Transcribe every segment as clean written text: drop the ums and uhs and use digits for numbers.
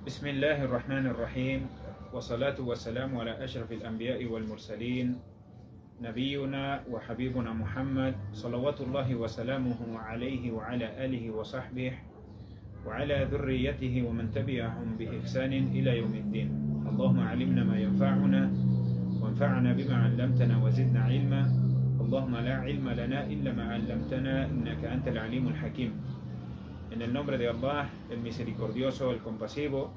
بسم الله الرحمن الرحيم والصلاة والسلام على أشرف الأنبياء والمرسلين نبينا وحبيبنا محمد صلوات الله وسلامه عليه وعلى آله وصحبه وعلى ذريته ومن تبعهم بإحسان إلى يوم الدين. اللهم علمنا ما ينفعنا وانفعنا بما علمتنا وزدنا علما. اللهم لا علم لنا إلا ما علمتنا إنك أنت العليم الحكيم. En el nombre de Allah, el misericordioso, el compasivo,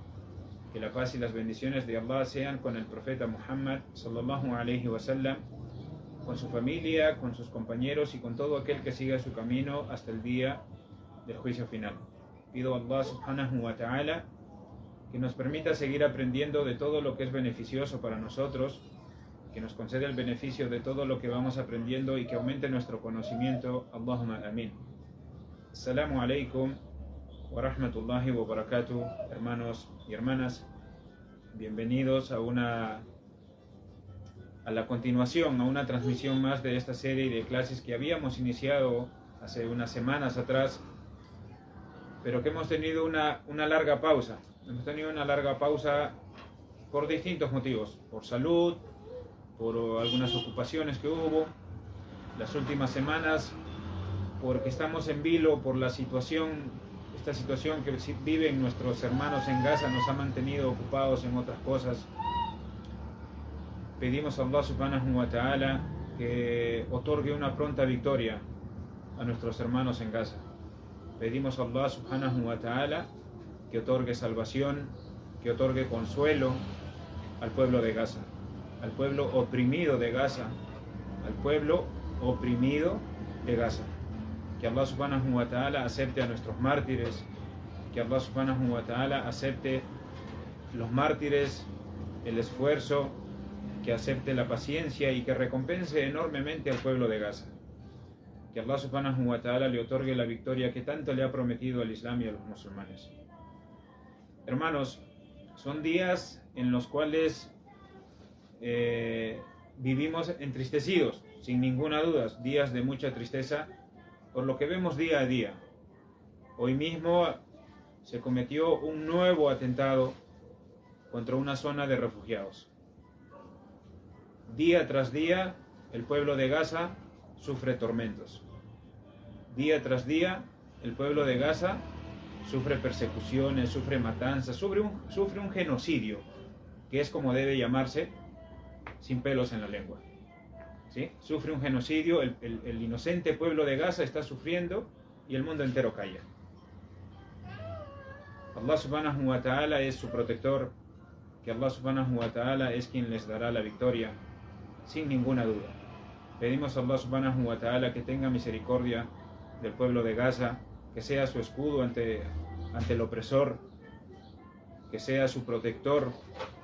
que la paz y las bendiciones de Allah sean con el profeta Muhammad sallallahu alaihi wasallam, con su familia, con sus compañeros y con todo aquel que siga su camino hasta el día del juicio final. Pido a Allah subhanahu wa ta'ala que nos permita seguir aprendiendo de todo lo que es beneficioso para nosotros, que nos conceda el beneficio de todo lo que vamos aprendiendo y que aumente nuestro conocimiento. Allahumma amin. Assalamu alaikum wa rahmatullahi wa barakatuh, hermanos y hermanas. Bienvenidos a la continuación, a una transmisión más de esta serie de clases que habíamos iniciado hace unas semanas atrás, pero que hemos tenido una larga pausa. Hemos tenido una larga pausa por distintos motivos, por salud, por algunas ocupaciones que hubo las últimas semanas, porque estamos en vilo por la situación, esta situación que viven nuestros hermanos en Gaza nos ha mantenido ocupados en otras cosas. Pedimos a Allah subhanahu wa ta'ala que otorgue una pronta victoria a nuestros hermanos en Gaza. Pedimos a Allah subhanahu wa ta'ala que otorgue salvación, que otorgue consuelo al pueblo de Gaza, al pueblo oprimido de Gaza, al pueblo oprimido de Gaza. Que Allah subhanahu wa ta'ala acepte a nuestros mártires, que Allah subhanahu wa ta'ala acepte los mártires, el esfuerzo, que acepte la paciencia y que recompense enormemente al pueblo de Gaza. Que Allah subhanahu wa ta'ala le otorgue la victoria que tanto le ha prometido al Islam y a los musulmanes. Hermanos, son días en los cuales vivimos entristecidos, sin ninguna duda, días de mucha tristeza, por lo que vemos día a día. Hoy mismo se cometió un nuevo atentado contra una zona de refugiados. Día tras día, el pueblo de Gaza sufre tormentos. Día tras día, el pueblo de Gaza sufre persecuciones, sufre matanzas, sufre un genocidio, que es como debe llamarse, sin pelos en la lengua. ¿Sí? Sufre un genocidio, el inocente pueblo de Gaza está sufriendo y el mundo entero calla. Allah subhanahu wa ta'ala es su protector, que Allah subhanahu wa ta'ala es quien les dará la victoria, sin ninguna duda. Pedimos a Allah subhanahu wa ta'ala que tenga misericordia del pueblo de Gaza, que sea su escudo ante el opresor, que sea su protector,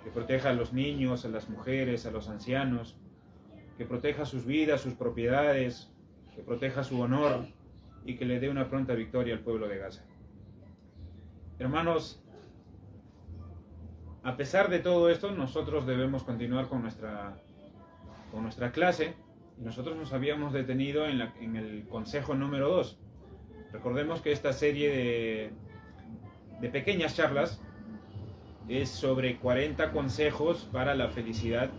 que proteja a los niños, a las mujeres, a los ancianos, que proteja sus vidas, sus propiedades, que proteja su honor y que le dé una pronta victoria al pueblo de Gaza. Hermanos, a pesar de todo esto, nosotros debemos continuar con nuestra clase. Y nosotros nos habíamos detenido en el consejo número 2. Recordemos que esta serie de pequeñas charlas es sobre 40 consejos para la felicidad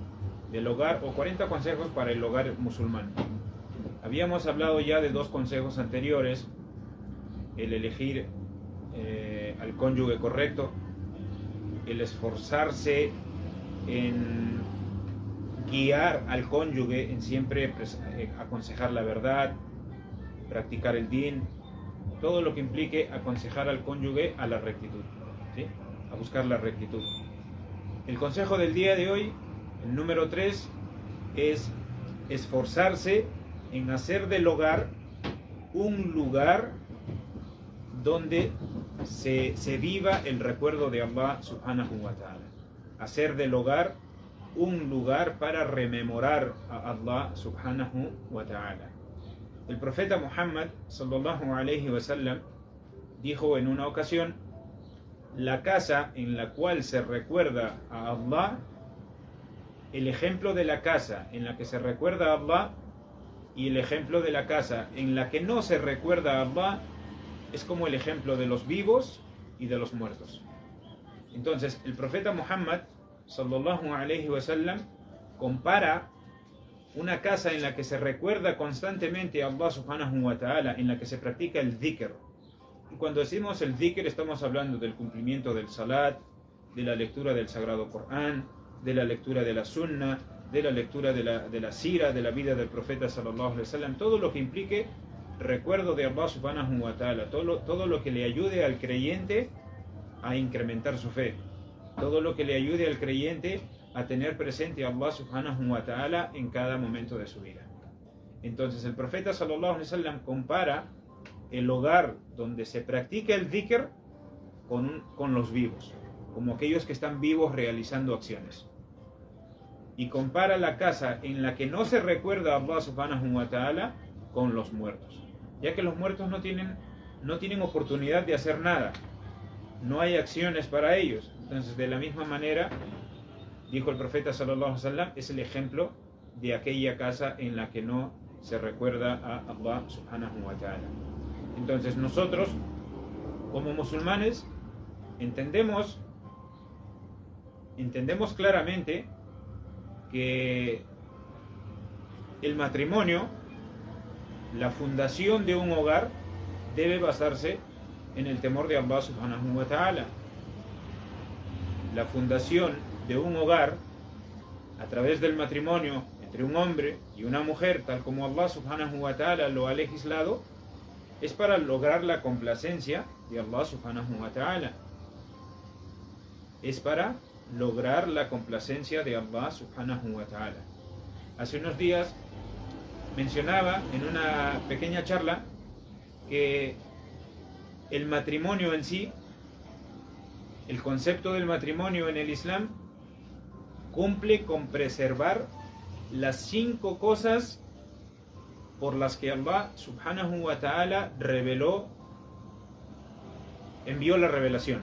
del hogar, o 40 consejos para el hogar musulmán. Habíamos hablado ya de 2 consejos anteriores: el elegir al cónyuge correcto, el esforzarse en guiar al cónyuge, en siempre aconsejar la verdad, practicar el din, todo lo que implique aconsejar al cónyuge a la rectitud, ¿sí? A buscar la rectitud. El consejo del día de hoy, el número 3, es esforzarse en hacer del hogar un lugar donde se viva el recuerdo de Allah subhanahu wa ta'ala. Hacer del hogar un lugar para rememorar a Allah subhanahu wa ta'ala. El profeta Muhammad sallallahu alaihi wasallam dijo en una ocasión: la casa en la cual se recuerda a Allah, el ejemplo de la casa en la que se recuerda a Allah y el ejemplo de la casa en la que no se recuerda a Allah es como el ejemplo de los vivos y de los muertos. Entonces, el profeta Muhammad sallallahu alayhi wa sallam compara una casa en la que se recuerda constantemente a Allah subhanahu wa ta'ala, en la que se practica el dhikr. Y cuando decimos el dhikr estamos hablando del cumplimiento del salat, de la lectura del Sagrado Corán, de la lectura de la Sunna, de la lectura de la sira, de la vida del profeta sallallahu alaihi wasallam, todo lo que implique recuerdo de Allah subhanahu wa ta'ala, todo lo que le ayude al creyente a incrementar su fe, todo lo que le ayude al creyente a tener presente a Allah subhanahu wa ta'ala en cada momento de su vida. Entonces el profeta sallallahu alaihi wasallam compara el hogar donde se practica el dhikr con los vivos, como aquellos que están vivos realizando acciones. Y compara la casa en la que no se recuerda a Allah subhanahu wa ta'ala con los muertos, ya que los muertos no tienen oportunidad de hacer nada, no hay acciones para ellos. Entonces, de la misma manera, dijo el profeta sallallahu alaihi wasallam, es el ejemplo de aquella casa en la que no se recuerda a Allah subhanahu wa ta'ala. Entonces nosotros, como musulmanes, entendemos claramente que el matrimonio, la fundación de un hogar, debe basarse en el temor de Allah subhanahu wa ta'ala. La fundación de un hogar a través del matrimonio entre un hombre y una mujer, tal como Allah subhanahu wa ta'ala lo ha legislado, es para lograr la complacencia de Allah subhanahu wa ta'ala. Es para lograr la complacencia de Allah subhanahu wa ta'ala. Hace unos días mencionaba en una pequeña charla que el matrimonio en sí, el concepto del matrimonio en el Islam, cumple con preservar las 5 cosas por las que Allah subhanahu wa ta'ala envió la revelación.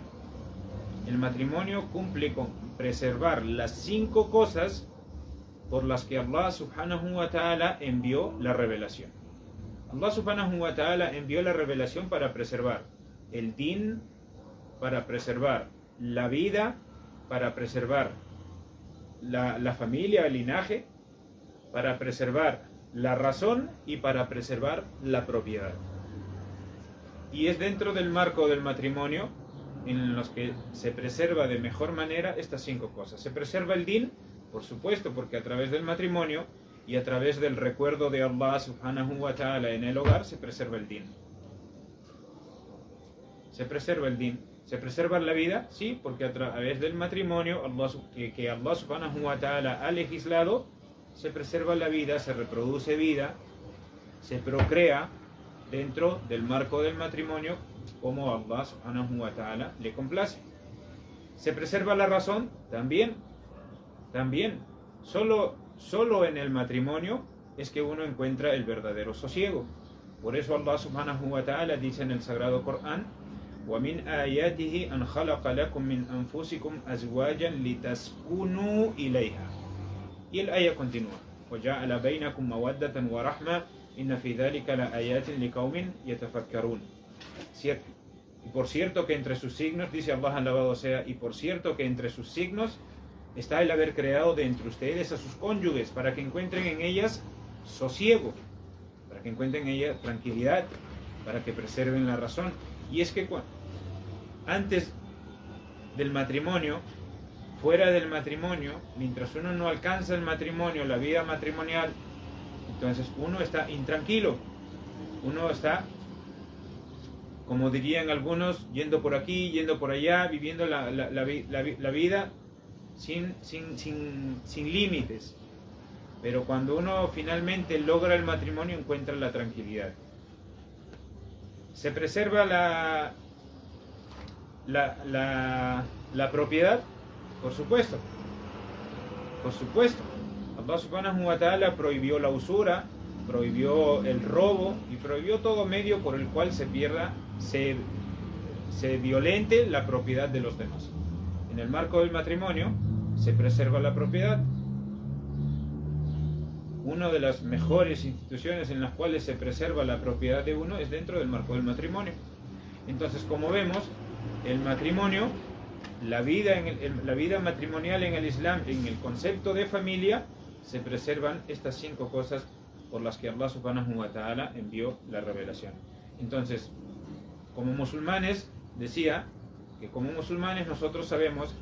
El matrimonio cumple con preservar las 5 cosas por las que Allah subhanahu wa ta'ala envió la revelación. Allah subhanahu wa ta'ala envió la revelación para preservar el din, para preservar la vida, para preservar la familia, el linaje, para preservar la razón y para preservar la propiedad. Y es dentro del marco del matrimonio en los que se preserva de mejor manera estas 5 cosas. Se preserva el din, por supuesto, porque a través del matrimonio y a través del recuerdo de Allah subhanahu wa ta'ala en el hogar se preserva el din. Se preserva el din. ¿Se preserva la vida? Sí, porque a través del matrimonio que Allah subhanahu wa ta'ala ha legislado, se preserva la vida, se reproduce vida, se procrea dentro del marco del matrimonio como Allah subhanahu wa ta'ala le complace. ¿Se preserva la razón? También. Solo en el matrimonio es que uno encuentra el verdadero sosiego. Por eso Allah subhanahu wa ta'ala dice en el Sagrado Corán: وَمِنْ آيَاتِهِ أَنْ خَلَقَ لَكُم مِّنْ أَنفُسِكُمْ أَزْوَاجًا لِتَسْكُنُوا إِلَيْهَا. Y el aya continúa: وَجَعَلَ بَيْنَكُمْ مَوَدَّةً وَرَحْمَةً إِنَّ فِي ذَلِكَ لَآيَاتٍ لِقَوْمٍ يَتَفَكَّرُونَ. Y por cierto que entre sus signos, dice Allah alabado sea, y por cierto que entre sus signos está el haber creado de entre ustedes a sus cónyuges, para que encuentren en ellas sosiego, para que encuentren en ellas tranquilidad, para que preserven la razón. Y es que antes del matrimonio, fuera del matrimonio, mientras uno no alcanza el matrimonio, la vida matrimonial, entonces uno está intranquilo, uno está, como dirían algunos, yendo por aquí, yendo por allá, viviendo la vida sin límites. Pero cuando uno finalmente logra el matrimonio, encuentra la tranquilidad. Se preserva la propiedad, por supuesto. Allah subhanahu wa ta'ala prohibió la usura, prohibió el robo y prohibió todo medio por el cual se violente la propiedad de los demás. En el marco del matrimonio se preserva la propiedad. Una de las mejores instituciones en las cuales se preserva la propiedad de uno es dentro del marco del matrimonio. Entonces, como vemos, el matrimonio la vida matrimonial en el Islam, en el concepto de familia, se preservan estas 5 cosas por las que Allah subhanahu wa ta'ala envió la revelación. Entonces, como musulmanes, decía que como musulmanes nosotros sabemos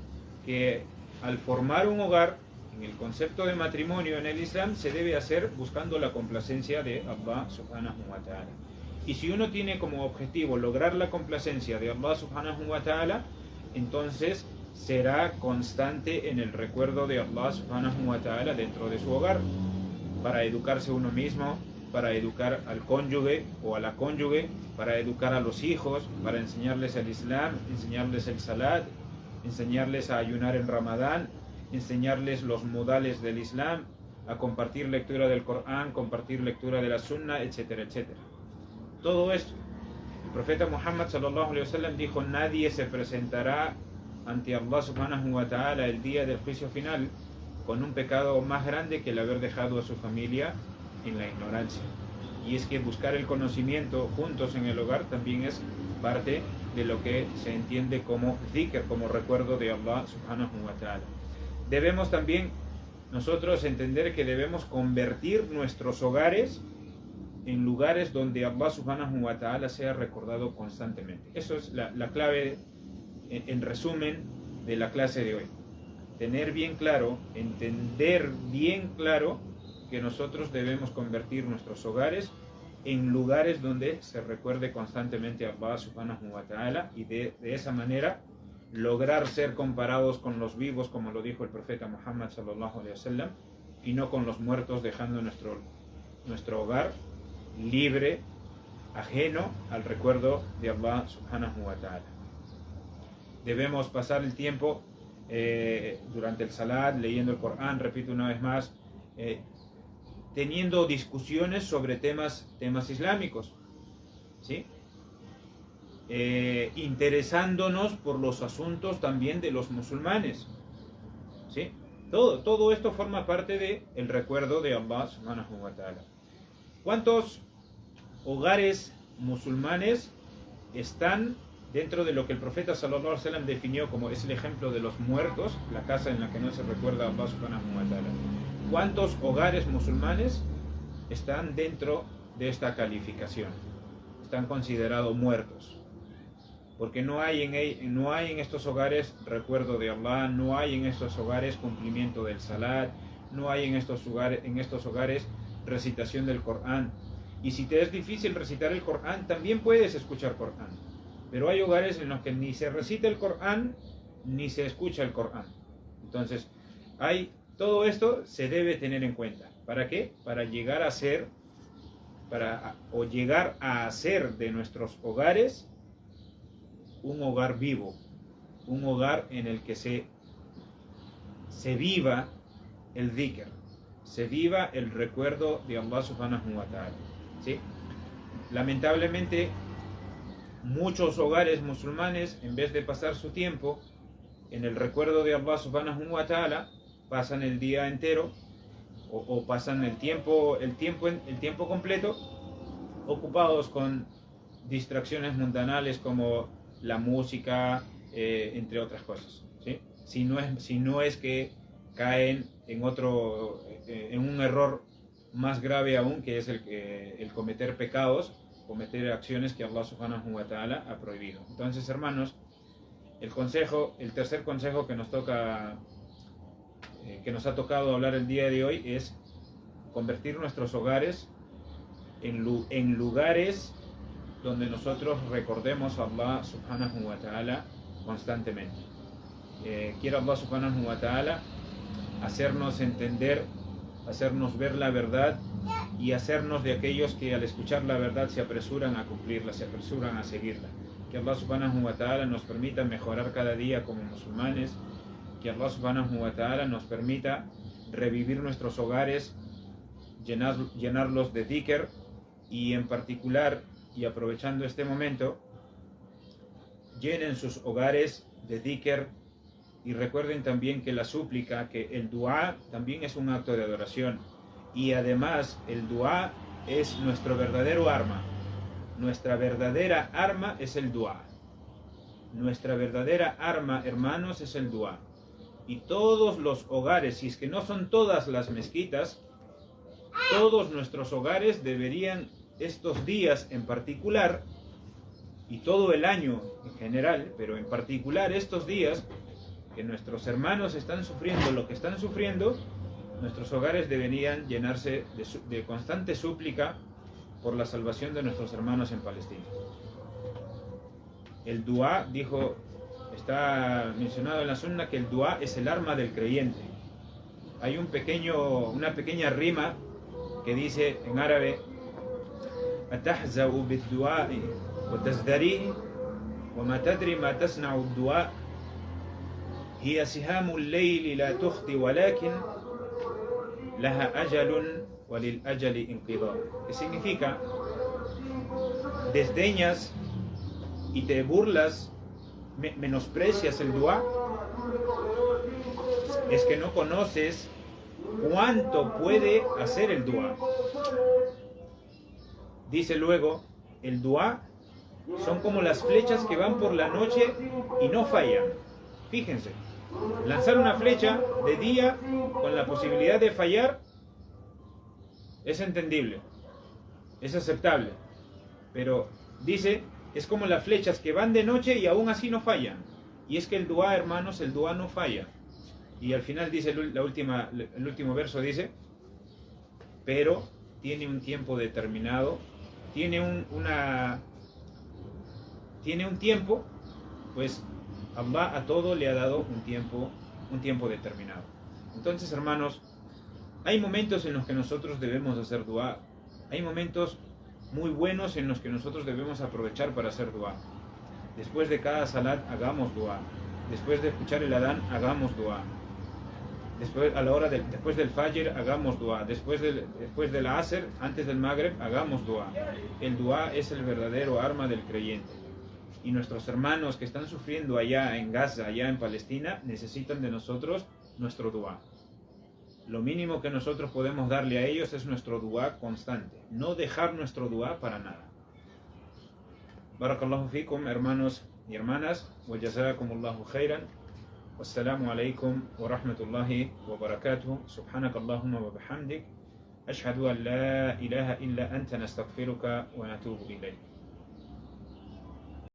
que al formar un hogar, en el concepto de matrimonio en el Islam, se debe hacer buscando la complacencia de Allah subhanahu wa ta'ala. Y si uno tiene como objetivo lograr la complacencia de Allah subhanahu wa ta'ala, entonces será constante en el recuerdo de Allah subhanahu wa ta'ala dentro de su hogar, para educarse uno mismo, para educar al cónyuge o a la cónyuge, para educar a los hijos, para enseñarles el Islam, enseñarles el salat, enseñarles a ayunar en Ramadán, enseñarles los modales del Islam, a compartir lectura del Corán, compartir lectura de la Sunna, etcétera, etcétera. Todo esto, el profeta Muhammad sallallahu alaihi wasallam dijo: nadie se presentará ante Allah subhanahu wa ta'ala el día del juicio final con un pecado más grande que el haber dejado a su familia en la ignorancia. Y es que buscar el conocimiento juntos en el hogar también es parte de lo que se entiende como dhikr, como recuerdo de Allah subhanahu wa ta'ala. Debemos también nosotros entender que debemos convertir nuestros hogares en lugares donde Allah subhanahu wa ta'ala sea recordado constantemente. Eso es la clave, en resumen, de la clase de hoy. Tener bien claro, entender bien claro que nosotros debemos convertir nuestros hogares en lugares donde se recuerde constantemente a Allah subhanahu wa ta'ala, y de esa manera lograr ser comparados con los vivos, como lo dijo el profeta Muhammad sallallahu alaihi wasallam, y no con los muertos, dejando nuestro hogar libre, ajeno al recuerdo de Allah subhanahu wa ta'ala. Debemos pasar el tiempo durante el salat, leyendo el Corán, repito una vez más, teniendo discusiones sobre temas islámicos, ¿sí? Interesándonos por los asuntos también de los musulmanes, ¿sí? Todo esto forma parte del recuerdo de Allah subhanahu wa ta'ala. ¿Cuántos hogares musulmanes están dentro de lo que el profeta sallallahu alaihi wasallam definió como es el ejemplo de los muertos, la casa en la que no se recuerda a Allah subhanahu wa ta'ala? ¿Cuántos hogares musulmanes están dentro de esta calificación? Están considerados muertos, porque no hay en estos hogares recuerdo de Allah, no hay en estos hogares cumplimiento del salat, no hay en estos hogares recitación del Corán. Y si te es difícil recitar el Corán, también puedes escuchar Corán, pero hay hogares en los que ni se recita el Corán ni se escucha el Corán. Entonces todo esto se debe tener en cuenta. ¿Para qué? Para llegar a hacer de nuestros hogares un hogar vivo, un hogar en el que se viva el dhikr, se viva el recuerdo de Allah subhanahu wa ta'ala, ¿sí? Lamentablemente, muchos hogares musulmanes, en vez de pasar su tiempo en el recuerdo de Allah subhanahu wa ta'ala, pasan el día entero o pasan el tiempo completo ocupados con distracciones mundanales como la música, entre otras cosas, ¿sí? Si no es que caen en un error más grave aún, que es el cometer pecados, cometer acciones que Allah subhanahu wa ta'ala ha prohibido. Entonces, hermanos, el tercer consejo que nos ha tocado hablar el día de hoy es convertir nuestros hogares en lugares donde nosotros recordemos a Allah subhanahu wa ta'ala constantemente. Quiere Allah subhanahu wa ta'ala hacernos entender, hacernos ver la verdad y hacernos de aquellos que al escuchar la verdad se apresuran a cumplirla, se apresuran a seguirla. Que Allah subhanahu wa ta'ala nos permita mejorar cada día como musulmanes, que Allah subhanahu wa ta'ala nos permita revivir nuestros hogares, llenarlos de dhikr, y en particular, y aprovechando este momento, llenen sus hogares de dhikr, y recuerden también que la súplica, que el dua también es un acto de adoración, y además el dua es nuestro verdadero arma. Nuestra verdadera arma es el dua. nuestra verdadera arma, hermanos, es el dua. Y todos los hogares, si es que no son todas las mezquitas, todos nuestros hogares deberían estos días en particular, y todo el año en general, pero en particular estos días que nuestros hermanos están sufriendo lo que están sufriendo, nuestros hogares deberían llenarse de constante súplica por la salvación de nuestros hermanos en Palestina. El dua, dijo, está mencionado en la sunna que el dua es el arma del creyente. Hay una pequeña rima que dice en árabe: atahza'u bid-du'a'i wa tazdarihi wa ma tadri ma tasna'u ad-du'a hiya sihamu al-layli la tukhti walakin laha ajalun wa lil ajali inqidha. Que significa: desdeñas y te burlas, menosprecias el dua, es que no conoces cuánto puede hacer el dua. Dice luego, el dua son como las flechas que van por la noche y no fallan. Fíjense, lanzar una flecha de día con la posibilidad de fallar es entendible, es aceptable, pero dice, es como las flechas que van de noche y aún así no fallan. Y es que el dua, hermanos, el dua no falla. Y al final dice el último verso dice, pero tiene un tiempo determinado, tiene un tiempo, pues Allah a todo le ha dado un tiempo determinado. Entonces, hermanos, hay momentos en los que nosotros debemos hacer dua, hay momentos muy buenos en los que nosotros debemos aprovechar para hacer dua. Después de cada salat hagamos dua, después de escuchar el adán hagamos dua, después del fajr hagamos dua, después del asr, antes del maghrib hagamos dua. El dua es el verdadero arma del creyente, y nuestros hermanos que están sufriendo allá en Gaza, allá en Palestina, necesitan de nosotros nuestro dua. Lo mínimo que nosotros podemos darle a ellos es nuestro dua constante, no dejar nuestro dua para nada. Barakallahu fikum, hermanos y hermanas, wa jazakumullahu khairan. Wassalamu alaikum wa rahmatullahi wa barakatuh. Subhanakallahumma wa bihamdik. Ashhadu an la ilaha illa anta nastaghfiruka wa natubu ilayk.